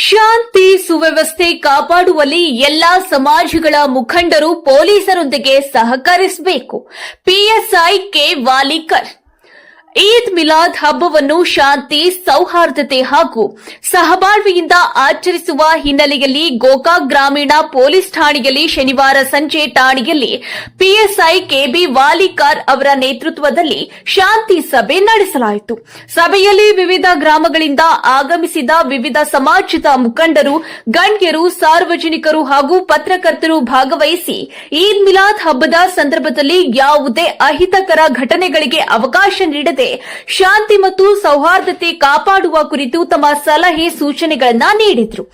ಶಾಂತಿ ಸುವ್ಯವಸ್ಥೆ ಕಾಪಾಡುವಲ್ಲಿ ಎಲ್ಲಾ ಸಮಾಜಗಳ ಮುಖಂಡರು ಪೊಲೀಸರೊಂದಿಗೆ ಸಹಕರಿಸಬೇಕು. PSI K Walikar. ಈದ್ ಮಿಲಾದ್ ಹಬ್ಬವನ್ನು ಶಾಂತಿ, ಸೌಹಾರ್ದತೆ ಹಾಗೂ ಸಹಬಾಳ್ವೆಯಿಂದ ಆಚರಿಸುವ ಹಿನ್ನೆಲೆಯಲ್ಲಿ ಗೋಕಾಕ್ ಗ್ರಾಮೀಣ ಪೊಲೀಸ್ ಠಾಣೆಯಲ್ಲಿ ಶನಿವಾರ ಸಂಜೆ ಠಾಣೆಯಲ್ಲಿ ಪಿಎಸ್ಐ ಕೆಬಿ ವಾಲಿಕಾರ್ ಅವರ ನೇತೃತ್ವದಲ್ಲಿ ಶಾಂತಿ ಸಭೆ ನಡೆಸಲಾಯಿತು. ಸಭೆಯಲ್ಲಿ ವಿವಿಧ ಗ್ರಾಮಗಳಿಂದ ಆಗಮಿಸಿದ ವಿವಿಧ ಸಮಾಜದ ಮುಖಂಡರು, ಗಣ್ಯರು, ಸಾರ್ವಜನಿಕರು ಹಾಗೂ ಪತ್ರಕರ್ತರು ಭಾಗವಹಿಸಿ ಈದ್ ಮಿಲಾದ್ ಹಬ್ಬದ ಸಂದರ್ಭದಲ್ಲಿ ಯಾವುದೇ ಅಹಿತಕರ ಘಟನೆಗಳಿಗೆ ಅವಕಾಶ ನೀಡದೆ ಶಾಂತಿ ಮತ್ತು ಸೌಹಾರ್ದತೆ ಕಾಪಾಡುವ ಕುರಿತು ತಮ್ಮ ಸಲಹೆ ಸೂಚನೆಗಳನ್ನ ನೀಡಿದರು.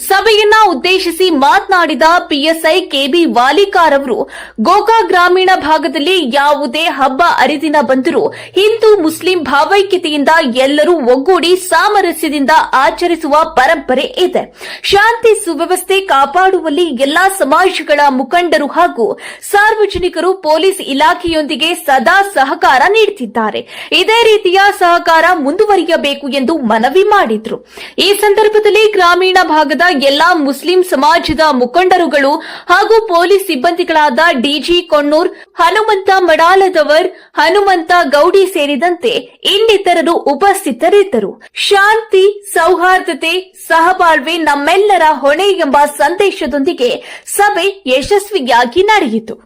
ಸಭೆಯನ್ನ ಉದ್ದೇಶಿಸಿ ಮಾತನಾಡಿದ ಪಿಎಸ್ಐ ಕೆಬಿ ವಾಲಿಕಾರ್ ಅವರು, ಗೋಕಾಕ್ ಗ್ರಾಮೀಣ ಭಾಗದಲ್ಲಿ ಯಾವುದೇ ಹಬ್ಬ ಹರಿದಿನ ಬಂದರೂ ಹಿಂದೂ ಮುಸ್ಲಿಂ ಭಾವೈಕ್ಯತೆಯಿಂದ ಎಲ್ಲರೂ ಒಗ್ಗೂಡಿ ಸಾಮರಸ್ಯದಿಂದ ಆಚರಿಸುವ ಪರಂಪರೆ ಇದೆ. ಶಾಂತಿ ಸುವ್ಯವಸ್ಥೆ ಕಾಪಾಡುವಲ್ಲಿ ಎಲ್ಲಾ ಸಮಾಜಗಳ ಮುಖಂಡರು ಹಾಗೂ ಸಾರ್ವಜನಿಕರು ಪೊಲೀಸ್ ಇಲಾಖೆಯೊಂದಿಗೆ ಸದಾ ಸಹಕಾರ ನೀಡುತ್ತಿದ್ದಾರೆ. ಇದೇ ರೀತಿಯ ಸಹಕಾರ ಮುಂದುವರಿಯಬೇಕು ಎಂದು ಮನವಿ ಮಾಡಿದ್ರು. ಈ ಸಂದರ್ಭದಲ್ಲಿ ಗ್ರಾಮೀಣ ಭಾಗದ ಎಲ್ಲಾ ಮುಸ್ಲಿಂ ಸಮಾಜದ ಮುಖಂಡರುಗಳು ಹಾಗೂ ಪೊಲೀಸ್ ಸಿಬ್ಬಂದಿಗಳಾದ ಡಿಜಿ ಕೊಣ್ಣೂರ್, ಹನುಮಂತ ಮಡಾಲದವರ್, ಹನುಮಂತ ಗೌಡಿ ಸೇರಿದಂತೆ ಇನ್ನಿತರರು ಉಪಸ್ಥಿತರಿದ್ದರು. ಶಾಂತಿ, ಸೌಹಾರ್ದತೆ, ಸಹಬಾಳ್ವೆ ನಮ್ಮೆಲ್ಲರ ಹೊಣೆ ಎಂಬ ಸಂದೇಶದೊಂದಿಗೆ ಸಭೆ ಯಶಸ್ವಿಯಾಗಿ ನಡೆಯಿತು.